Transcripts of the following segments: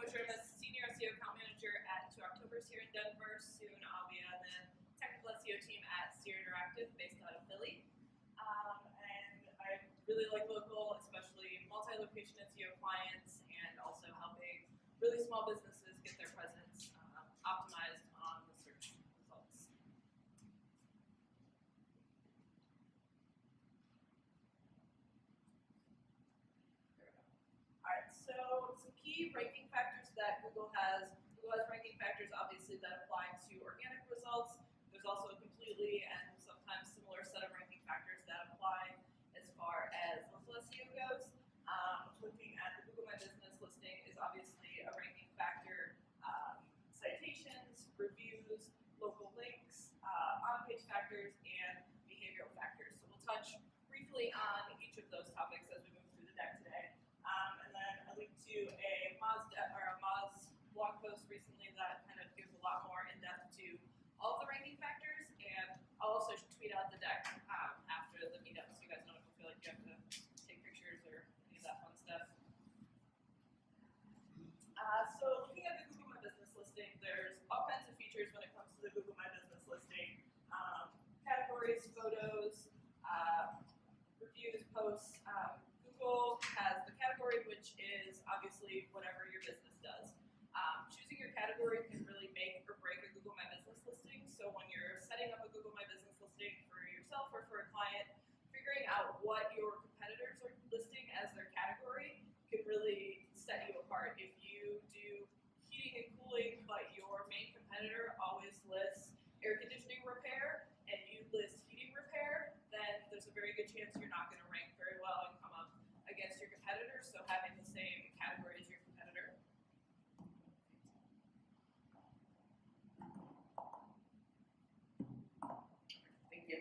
Mosier. I'm a Senior SEO Account Manager at 2 October here in Denver. Soon I'll be on the Technical SEO team at Seer Interactive based out of Philly. And I really like local, especially multi-location SEO clients, and also helping really small businesses get their presence optimized on the search results. Alright, so some key ranking factors that Google has. Google has ranking factors, obviously, that apply to organic results. There's also a completely and sometimes similar set of ranking factors that apply as far as local SEO goes. Looking at the Google My Business listing is obviously a ranking factor. Citations, reviews, local links, on-page factors, and behavioral factors. So we'll touch briefly on each of those topics as we move through the deck today. And then I linked to a Moz blog post recently that kind of gives a lot more in-depth to all of the ranking factors, and I'll also tweet out the deck after the meetup, so you guys don't have to feel like you have to take pictures or any of that fun stuff. So looking at the Google My Business listing, there's all kinds of features when it comes to the Google My Business listing. Categories, photos, reviews, posts. Google has the category, which is obviously whatever your business does. Choosing your category can really make or break a Google My Business listing. So when you're setting up a Google My Business listing for yourself or for a client, figuring out what your competitors are listing as their category can really set you apart. If you do heating and cooling, but your main competitor always lists air conditioning repair, and you list heating repair, then there's a very good chance you're not going to rank very well and come up against your competitors. So having the same category as your competitor. Thank you.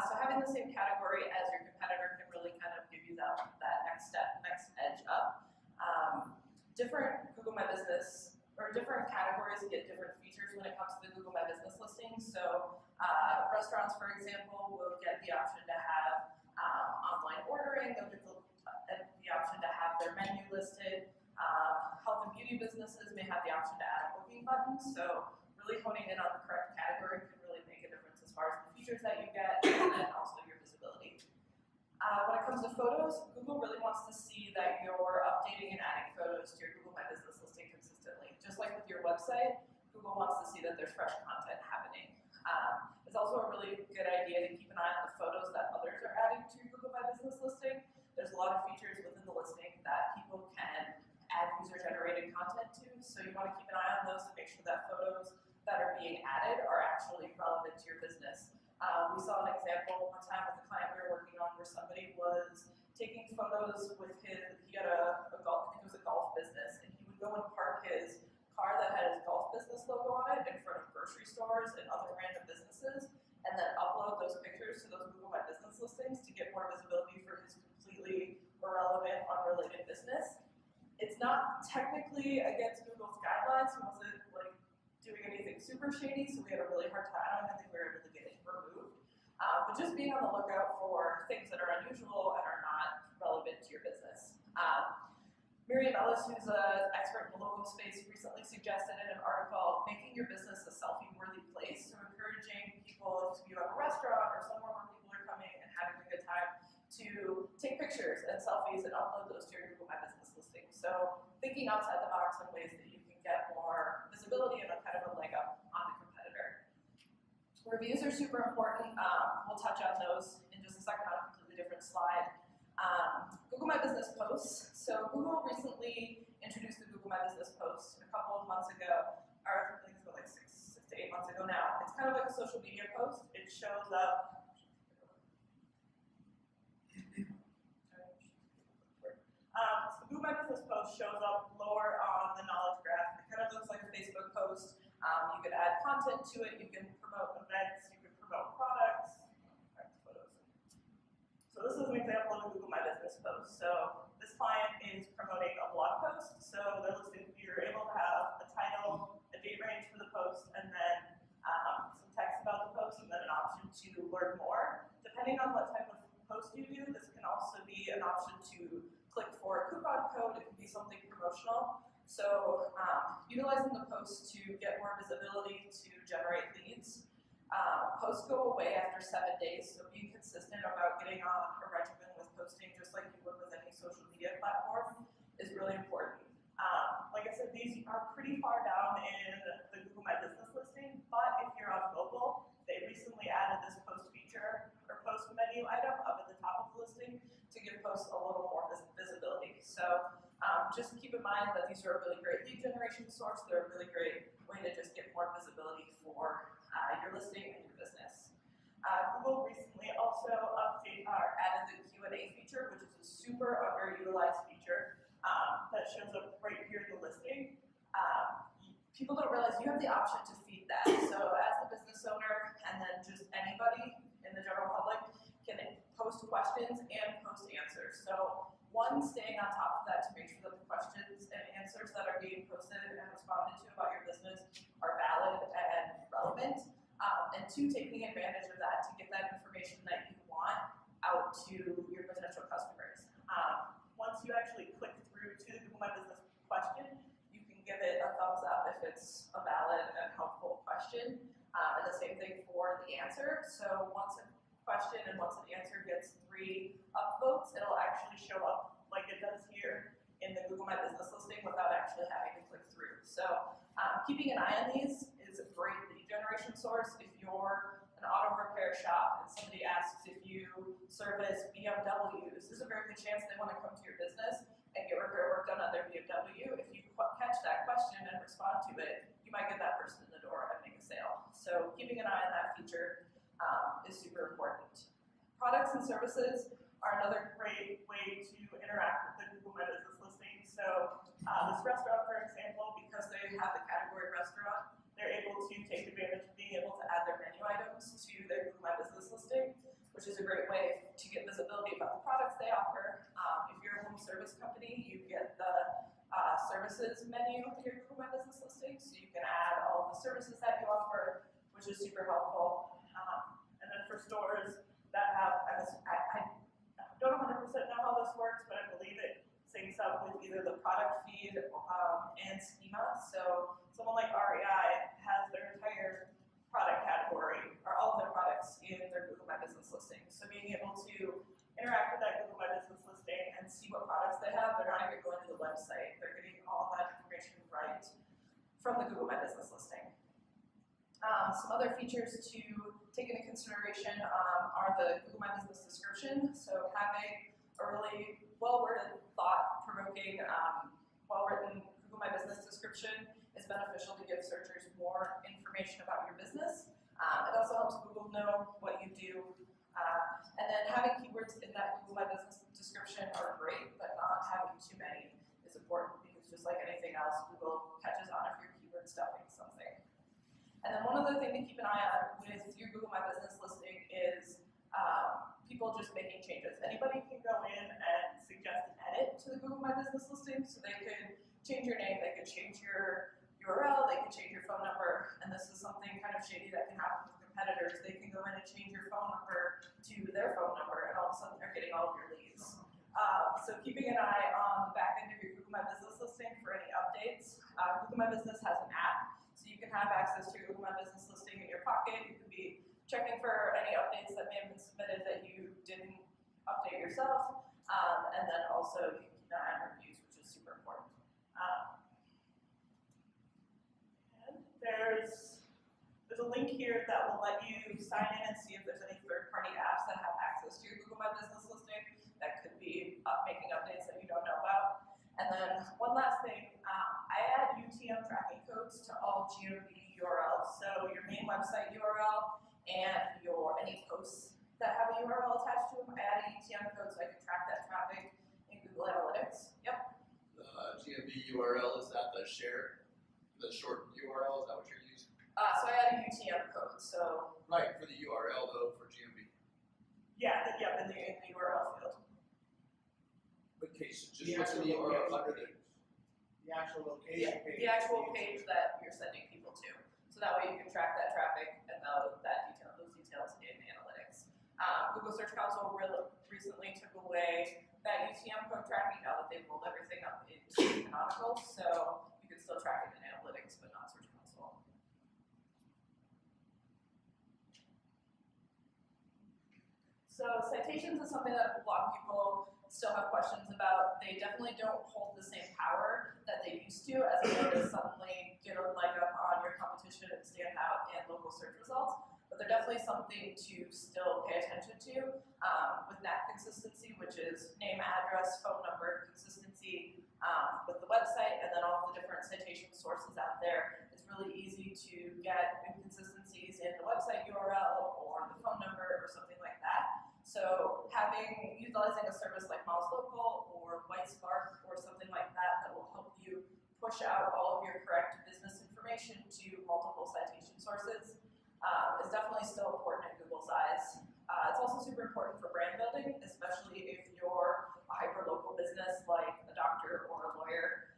So having the same category as your competitor can really kind of give you that next step, next edge up. Different Google My Business, or different categories get different features when it comes to the Google My Business listing. So restaurants, for example, will get the option to have online ordering. They'll get the option to have their menu listed. Health and beauty businesses may have the option to add a booking button. So really honing in on the correct category can really make a difference as far as the features that you get and also your visibility. When it comes to photos, Google really wants to see that you're updating and adding photos to your Google My Business listing consistently. Just like with your website, Google wants to see that there's fresh content happening. It's also a really good idea to keep an eye on the photos that others are adding to your Google My Business listing. There's a lot of features within the listing that people can add user-generated content to, so you want to keep an eye on those to make sure that photos that are being added are actually relevant to your business. We saw an example one time with a client we were working on where somebody was taking photos with he had a golf, I think it was a golf business, and he would go and park his car that had his golf business logo on it in front of grocery stores and other random businesses, and then upload those pictures to those Google My Business listings to get more visibility for his completely irrelevant, unrelated business. It's not technically against Google's guidelines. He wasn't like doing anything super shady, so we had a really hard time. I don't think we were able to get it removed. But just being on the lookout for things that are unusual and are not relevant to your business. Miriam Ellis, who's an expert in the local space, recently suggested in an article making your business a selfie-worthy place, so encouraging people, if you have a restaurant or somewhere where people are coming and having a good time, to take pictures and selfies and upload those to your Google My Business listing. So thinking outside the box in ways that you can get more visibility and a kind of a leg up on the competitor. Reviews are super important. We'll touch on those in just a second on a completely different slide. Google My Business posts. So Google recently introduced the Google My Business post a couple of months ago, or I think it's about like six to 8 months ago now. It's kind of like a social media post. It shows up. So Google My Business post shows up lower on the knowledge graph. It kind of looks like a Facebook post. You could add content to it. You can promote events. You can promote products. So this is an example of a Google My Business post. So this client is promoting a blog post. So they're listing, you're able to have a title, a date range for the post, and then some text about the post, and then an option to learn more. Depending on what type of post you do, this can also be an option to click for a coupon code. It can be something promotional. So utilizing the posts to get more visibility to generate leads. Posts go away after 7 days, so being consistent about getting on a regimen with posting, just like you would with any social media platform, is really important. Like I said, these are pretty far down in the Google My Business listing, but if you're on mobile, they recently added this post feature or post menu item up at the top of the listing to give posts a little more visibility. So just keep in mind that these are a really great lead generation source. They're a really great way to just get more visibility for your listing and your business. Google recently also added the Q&A feature, which is a super underutilized feature that shows up right here in the listing. People don't realize you have the option to feed that. So as the business owner, and then just anybody in the general public can post questions and post answers. So one, staying on top of that to make sure that the questions and answers that are being posted and responded to about your business are valid and relevant. And two, taking advantage of that to get that information that you want out to your potential customers. Once you actually click through to the Google My Business question, you can give it a thumbs up if it's a valid and helpful question. And the same thing for the answer. So once a question and once an answer gets 3 upvotes, it'll actually show up like it does here in the Google My Business listing without actually having to click through. So keeping an eye on these is a great lead generation source. If you're an auto repair shop and somebody asks if you service BMWs, there's a very good chance they want to come to your business and get repair work done on their BMW. If you catch that question and respond to it, you might get that person in the door and make a sale. So keeping an eye on that feature is super important. Products and services are another great way to interact with the Google My Business listing. So this restaurant, for example, because they have the category restaurant, they're able to take advantage of being able to add their menu items to their Google My Business listing, which is a great way to get visibility about the products they offer. If you're a home service company, you get the services menu in your Google My Business listing, so you can add all of the services that you offer, which is super helpful. And then for stores that have, I don't 100% know how this works, but I believe it syncs up with either the product feed and schema. So someone like REI has their entire product category, or all of their products in their Google My Business listing. So being able to interact with that Google My Business listing and see what products they have, they're not even going to the website. They're getting all of that information right from the Google My Business listing. Some other features to take into consideration are the Google My Business description. So having a really well-worded, thought-provoking, well-written Google My Business description is beneficial to give searchers more information about your business. It also helps Google know what you do. And then having keywords in that Google My Business description are great, but not having too many is important because just like anything else, Google catches on if you're keyword stuffing something. And then one other thing to keep an eye on with your Google My Business listing is people just making changes. Anybody can go in and suggest an edit to the Google My Business listing, so they could change your name, they could change your URL, they could change your phone number, and this is something kind of shady that can happen with competitors. They can go in and change your phone number to their phone number, and all of a sudden they're getting all of your leads. So keeping an eye on the back end of your Google My Business listing for any updates. Google My Business has an app, so you can have access to your Google My Business listing in your pocket. You can be checking for any updates that may have been submitted that you didn't update yourself, and then also you can keep an eye on reviews, which is super important. And there's a link here that will let you sign in and see if there's any third-party apps that have access to your Google My Business listing that could be making updates that you don't know about. And then one last thing, I add UTM tracking codes to all GMB URLs. So your main website URL and any posts that have a URL attached to them, I add a UTM code so I can track that traffic in Google Analytics. Yep. The GMB URL, is that the short URL? Is that what you're using? So I add a UTM code. So right, for the URL though, for GMB. Yeah, in the URL field. Okay, so just what's in the URL under the actual location page. The actual page that you're sending people to. So that way you can track that traffic and those details in analytics. Google Search Console recently took away that UTM code tracking now that they've rolled everything up into Canonical. So So citations is something that a lot of people still have questions about. They definitely don't hold the same power that they used to, as a way to suddenly get a leg up on your competition and stand out in local search results. But they're definitely something to still pay attention to with NAC consistency, which is name, address, phone number, consistency with the website, and then all the different citation sources out there. It's really easy to get inconsistencies in the website URL or the phone number or something like that. So utilizing a service like Moz Local or White Spark or something like that will help you push out all of your correct business information to multiple citation sources is definitely still important in Google's eyes. It's also super important for brand building, especially if you're a hyper-local business like a doctor or a lawyer.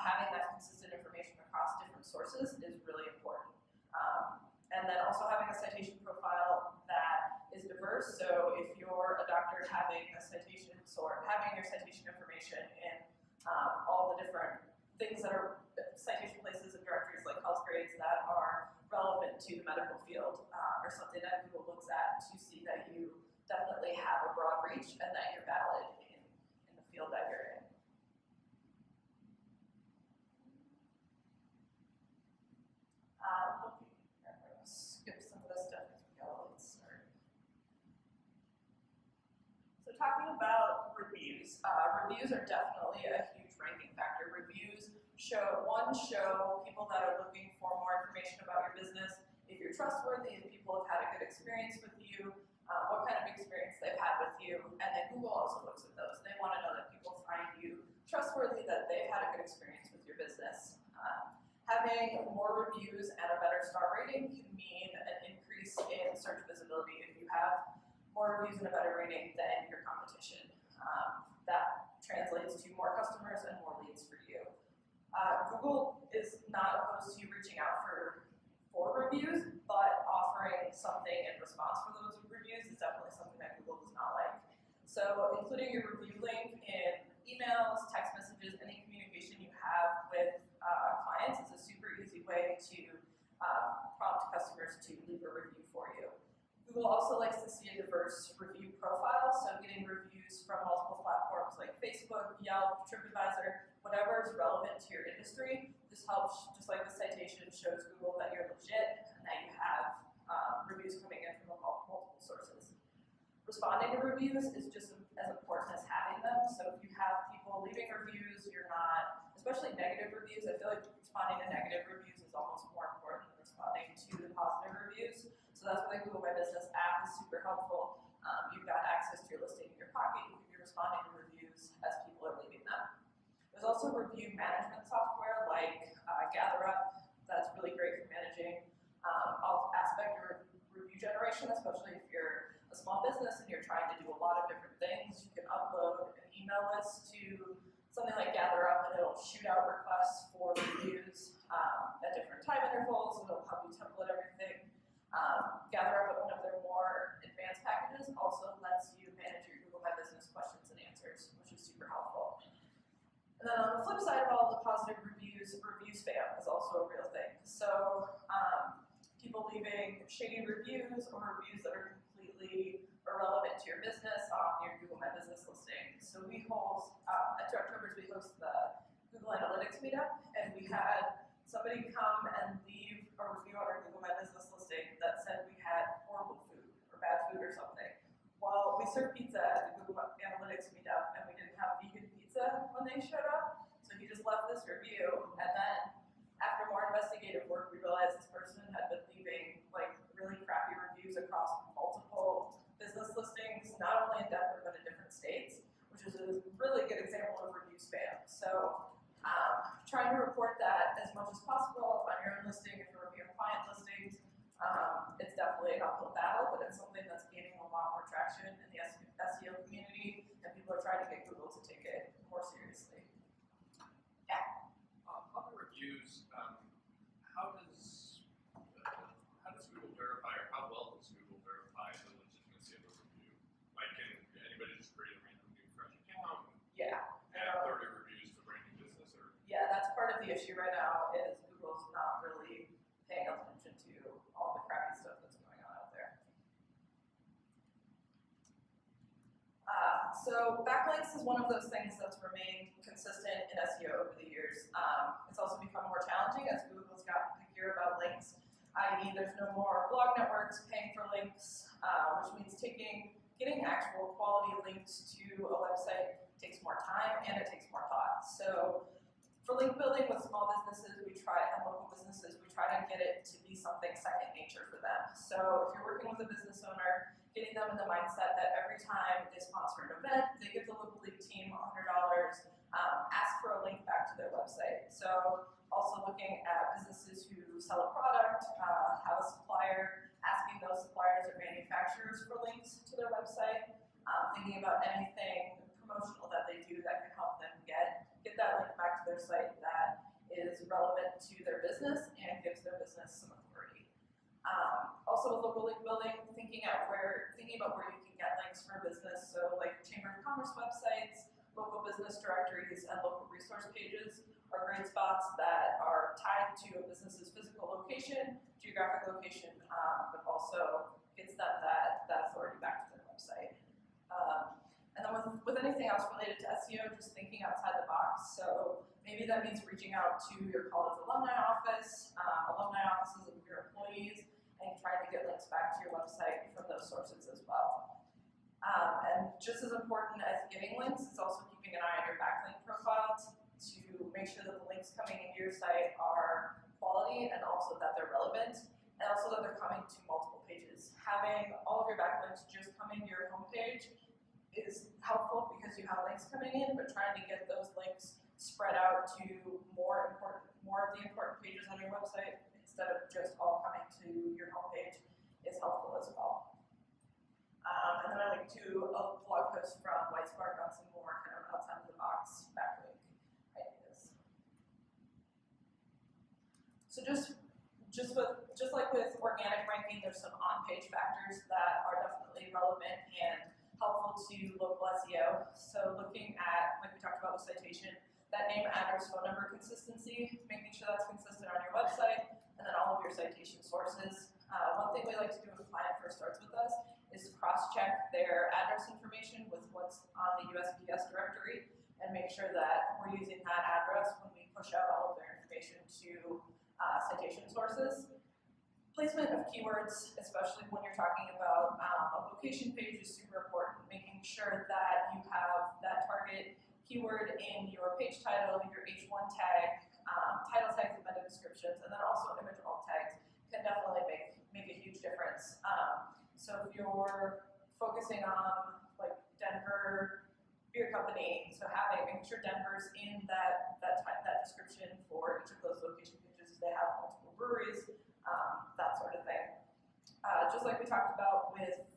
Having that consistent information across different sources is really important. And then also having a citation profile that is diverse. So if you're a doctor, having your citation information in all the different things that are citation places and directories like health grades that are relevant to the medical field or something that Google looks at to see that you definitely have a broad reach and that you're valid in the field that you're in. I'm going to skip some of this stuff as we go. Let's start. So talking about reviews. Reviews are definitely a huge ranking factor. Reviews show people that are looking for more information about your business, if you're trustworthy, if people have had a good experience with you, what kind of experience they've had with you, and then Google also looks at those. They want to know that people find you trustworthy, that they've had a good experience with your business. Having more reviews and a better star rating can mean an increase in search visibility. If you have more reviews and a better rating than your competition, that translates to more customers and more leads for you. Google is not opposed to reaching out for reviews, but offering something in response for those reviews is definitely something that Google does not like. So including your review link in emails, text messages, any communication you have with clients is a super easy way to prompt customers to leave a review for you. Google also likes to see a diverse review profile, so getting reviews from multiple platforms like Facebook, Yelp, TripAdvisor, whatever is relevant to your industry. This helps, just like the citation shows Google that you're legit and that you have reviews coming in from multiple sources. Responding to reviews is just as important as having them. So if you have people leaving reviews, you're not, especially negative reviews, I feel like responding to negative reviews is almost more important than responding to the positive reviews. So that's why the Google My Business app is super helpful. You've got access to your listing in your pocket. You can be responding to reviews as people are leaving them. There's also review management software like GatherUp that's really great for managing all aspect of review generation, especially if you're a small business and you're trying to do a lot of different things. You can upload an email list to something like GatherUp and it'll shoot out requests for reviews at different time intervals, and it'll help you template everything. GatherUp, one of their more advanced packages, also lets you manage your Google My Business questions and answers, which is super helpful. And then on the flip side of all the positive reviews, review spam is also a real thing. So people leaving shady reviews or reviews that are completely irrelevant to your business on your Google My Business listing. So we host, at October's, we host the Google Analytics Meetup, and we had somebody come and leave a review on our Google My Business listing that said we had horrible food or bad food or something. Well, we served pizza at the Google Analytics Meetup, and we didn't have vegan pizza when they showed up. So he just left this review, and then after more investigative work, we realized this person had been leaving like really crappy reviews across multiple business listings, not only in Denver but in different states, which is a really good example of review spam. So trying to report that as much as possible on your own listing if you're reviewing client listings. It's definitely an uphill battle, but it's something that's gaining a lot more traction in the SEO community, and people are trying to get Google to take it more seriously. Yeah. On the reviews, how does Google verify, or how well does Google verify the legitimacy of a review? Like, can anybody just create a random new fresh account? Yeah. Add 30 reviews to a brand new business, or? Yeah, that's part of the issue right now is Google's not really paying attention to all the crappy stuff that's going on out there. So backlinks is one of those things that's remained consistent in SEO over the years. It's also become more challenging as Google's gotten pickier about links, i.e. there's no more blog networks paying for links, which means getting actual quality links to a website takes more time and it takes more thought. So for link building with small businesses and local businesses, we try to get it to be something second nature for them. So if you're working with a business owner, getting them in the mindset that every time they sponsor an event, they give the local league team $100, ask for a link back to their website. So also looking at businesses who sell a product, have a supplier, asking those suppliers or manufacturers for links to their website, thinking about anything promotional that they do that can help them get that link back to their site that is relevant to their business and gives their business some authority. Also with local link building, thinking about where you can get links for business, so like Chamber of Commerce websites, local business directories, and local resource pages are great spots that are tied to a business's physical location, geographic location, but also gets them that authority back to their website. And then with anything else related to SEO, just thinking outside the box. So maybe that means reaching out to your college alumni offices of your employees, and trying to get links back to your website from those sources as well. And just as important as getting links, it's also keeping an eye on your backlink profile to make sure that the links coming into your site are quality and also that they're relevant, and also that they're coming to multiple pages. Having all of your backlinks just coming to your homepage is helpful because you have links coming in, but trying to get those links spread out to more of the important pages on your website instead of just all coming to your homepage is helpful as well. And then I linked to a blog post from Whitespark on some more kind of outside of the box backlink ideas. So just like with organic ranking, there's some on-page factors that are definitely relevant and helpful to local SEO. So looking at, like we talked about with citation, that name, address, phone number consistency, making sure that's consistent on your website, and then all of your citation sources. One thing we like to do when a client first starts with us is to cross-check their address information with what's on the USPS directory and make sure that we're using that address when we push out all of their information to citation sources. Placement of keywords, especially when you're talking about a location page, is super important. Making sure that you have that target keyword in your page title, your H1 tag, title tags and meta descriptions, and then also image alt tags can definitely make a huge difference. So if you're focusing on like Denver beer company, so making sure Denver's in that description for each of those location pages, they have multiple breweries, that sort of thing. Just like we talked about with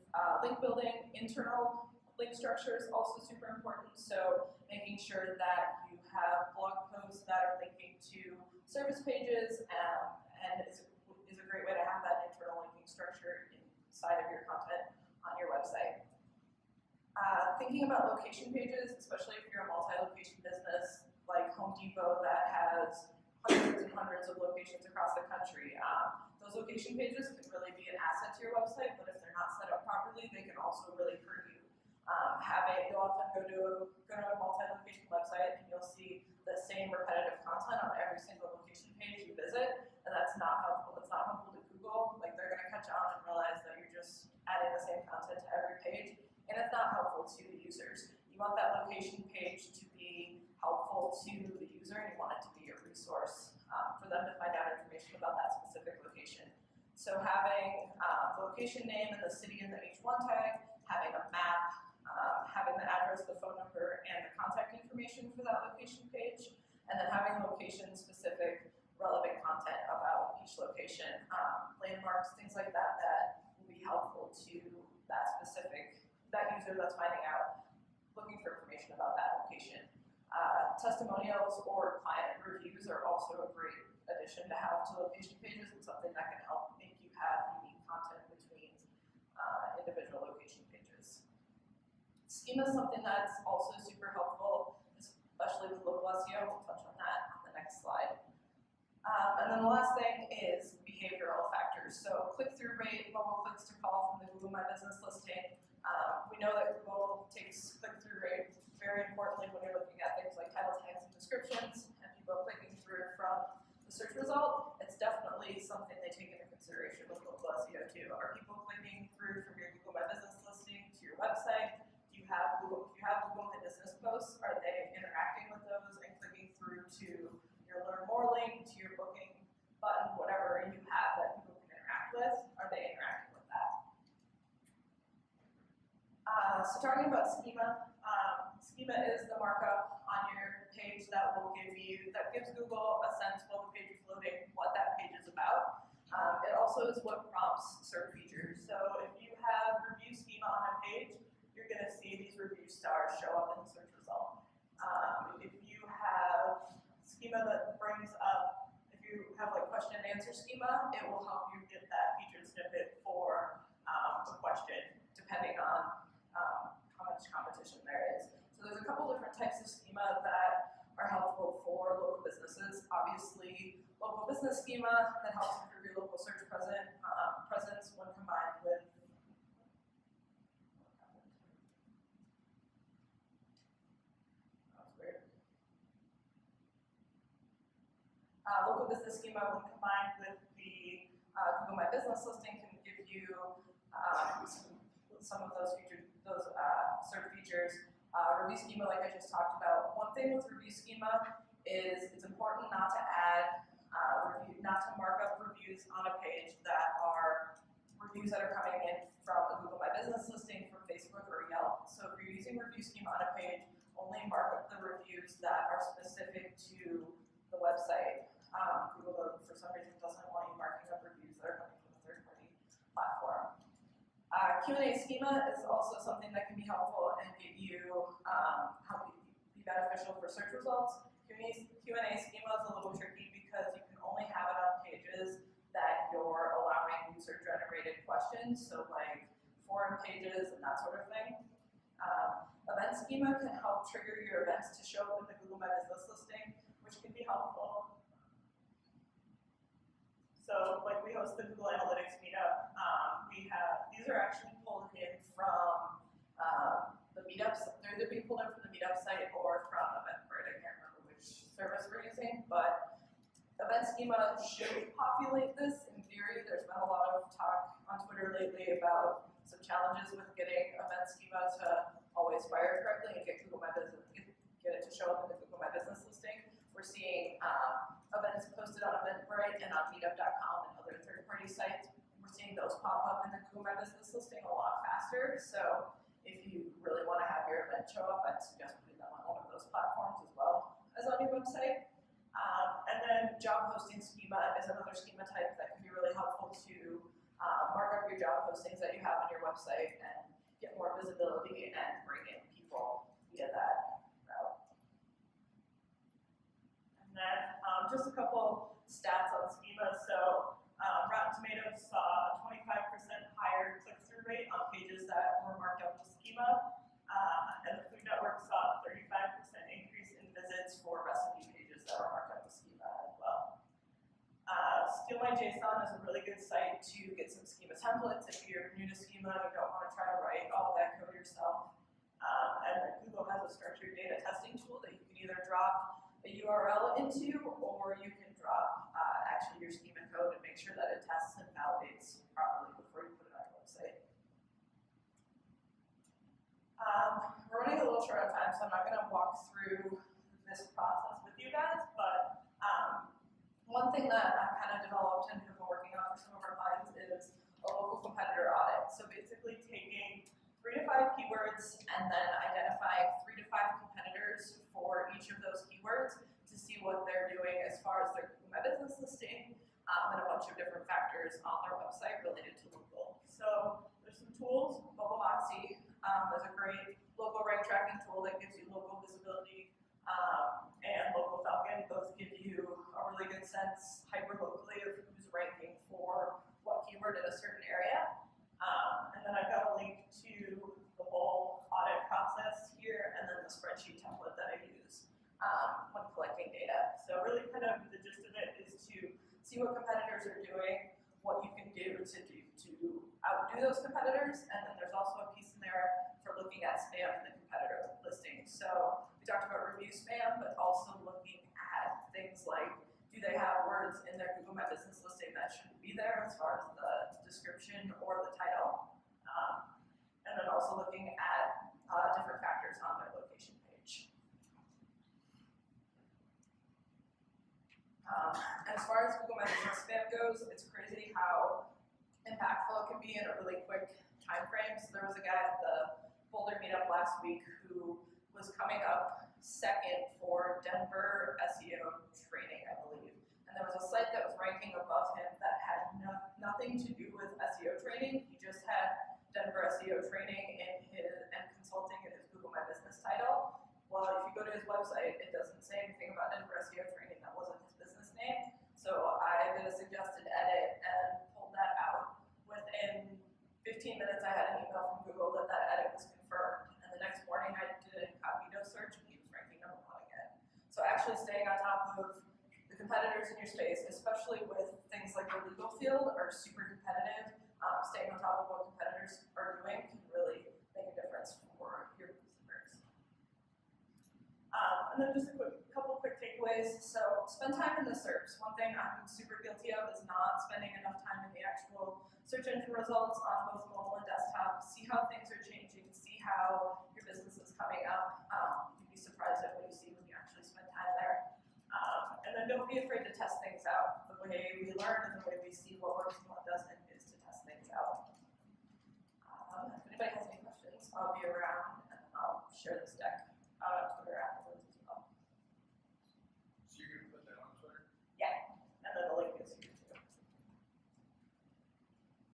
link building, internal link structure is also super important. So making sure that you have blog posts that are linking to service pages, and is a great way to have that internal linking structure inside of your content on your website. Thinking about location pages, especially if you're a multi-location business like Home Depot that has hundreds and hundreds of locations across the country. Those location pages can really be an asset to your website, but if they're not set up properly, they can also really hurt you. You'll often go to a multi-location website and you'll see the same repetitive content on every single location page you visit, and that's not helpful. That's not helpful to Google. Like, they're gonna catch on and realize that you're just adding the same content to every page, and it's not helpful to the users. You want that location page to be helpful to the user, and you want it to be a resource for them to find out information about that specific location. So having the location name and the city in the H1 tag, having a map, having the address, the phone number, and the contact information for that location page, and then having location-specific relevant content about each location, landmarks, things like that, that will be helpful to that user that's finding out, looking for information about that location. Testimonials or client reviews are also a great addition to have to location pages, and something that can help make you have unique content between individual location pages. Schema is something that's also super helpful, especially with local SEO. We'll touch on that on the next slide. And then the last thing is behavioral factors. So click-through rate, mobile clicks to call from the Google My Business listing. We know that Google takes click-through rate search result, it's definitely something they take into consideration with local SEO too. Are people clicking through from your Google My Business listing to your website? Do you have Google My Business posts? Are they interacting with those and clicking through to your Learn More link, to your booking button, whatever you have that people can interact with? Are they interacting with that? So talking about schema, schema is the markup on your page that gives Google a sense while the page is loading what that page is about. It also is what prompts certain features. So if you have review schema on a page, you're going to see these review stars show up in the search result. If you have schema that brings up, if you have like question and answer schema, it will help you get that featured snippet for a question, depending on how much competition there is. So there's a couple different types of schema that are helpful for local businesses. Obviously, local business schema that helps improve your local search presence when combined with local business schema when combined with the Google My Business listing can give you some of those search features. Review schema, like I just talked about. One thing with review schema is it's important not to not to mark up reviews on a page that are reviews that are coming in from the Google My Business listing, from Facebook or Yelp. So if you're using review schema on a page, only mark up the reviews that are specific to the website. Google, for some reason, doesn't want you marking up reviews that are coming from a third-party platform. Q&A schema is also something that can be helpful and be beneficial for search results. Q&A schema is a little tricky because you can only have it on pages that you're allowing user-generated questions, so like forum pages and that sort of thing. Event schema can help trigger your events to show up in the Google My Business listing, which can be helpful. So, like, we host the Google Analytics Meetup. These are actually pulled in from the Meetups. They're either being pulled in from the Meetup site or from Eventbrite. I can't remember which service we're using, but event schema should populate this. In theory, there's been a lot of talk on Twitter lately about some challenges with getting event schema to always fire correctly and get it to show up in the Google My Business listing. We're seeing events posted on Eventbrite and on Meetup.com and other third-party sites. We're seeing those pop up in the Google My Business listing a lot faster. So if you really want to have your event show up, I'd suggest putting them on one of those platforms as well as on your website. And then job posting schema is another schema type that can be really helpful to mark up your job postings that you have on your website and get more visibility and bring in people via that route. And then just a couple stats on schema. So Rotten Tomatoes saw a 25% higher click-through rate on pages that were marked up to schema, and the Food Network saw a 35% increase in visits for recipe pages that were marked up to schema as well. Steal My JSON is a really good site to get some schema templates if you're new to schema and you don't want to try to write all that code yourself. And then Google has a structured data testing tool that you can either drop a URL into, or you can drop actually your schema code and make sure that it tests and validates properly before you put it on your website. We're running a little short on time, so I'm not going to walk through this process with you guys, but one thing that I've kind of developed and have been working on for some of our clients is a local competitor audit. So basically taking 3 to 5 keywords and then identifying 3 to 5 competitors for each of those keywords to see what they're doing as far as their Google My Business listing and a bunch of different factors on their website related to local. So there's some tools. Mobile Moxie is a great local rank tracking tool that gives you local visibility, and Local Falcon. Both give you a really good sense hyperlocally of who's ranking for what keyword in a certain area. And then I've got a link to the whole audit process here, and then the spreadsheet template that I use when collecting data. So really kind of the gist of it is to see what competitors are doing, what you can do to outdo those competitors, and then there's also a piece in there for looking at spam in the competitor listing. So we talked about review spam, but also looking at things like, do they have words description or the title. And then also looking at different factors on their location page. As far as Google My Business spam goes, it's crazy how impactful it can be in a really quick time frame. So there was a guy at the Boulder Meetup last week who was coming up second for Denver SEO training, I believe. And there was a site that was ranking above him that had nothing to do with SEO training. He just had Denver SEO training and consulting in his Google My Business title. Well, if you go to his website, it doesn't say anything about Denver SEO training. That wasn't his business name. So I did a suggested edit and pulled that out. Within 15 minutes, I had an email from Google that that edit was confirmed. And the next morning, I did an incognito search and he was ranking #1 again. So actually staying on top of the competitors in your space, especially with things like the legal field, are super competitive. Staying on top of what competitors are doing can really make a difference for your customers. And then just a couple quick takeaways. So spend time in the SERPs. One thing I'm super guilty of is not spending enough time in the actual search engine results on both mobile and desktop. See how things are changing. See how your business is coming up. You'd be surprised at what you see when you actually spend time there. And then don't be afraid to test things out. The way we learn and the way we see what works and what doesn't is to test things out. If anybody has any questions, I'll be around and I'll share this deck.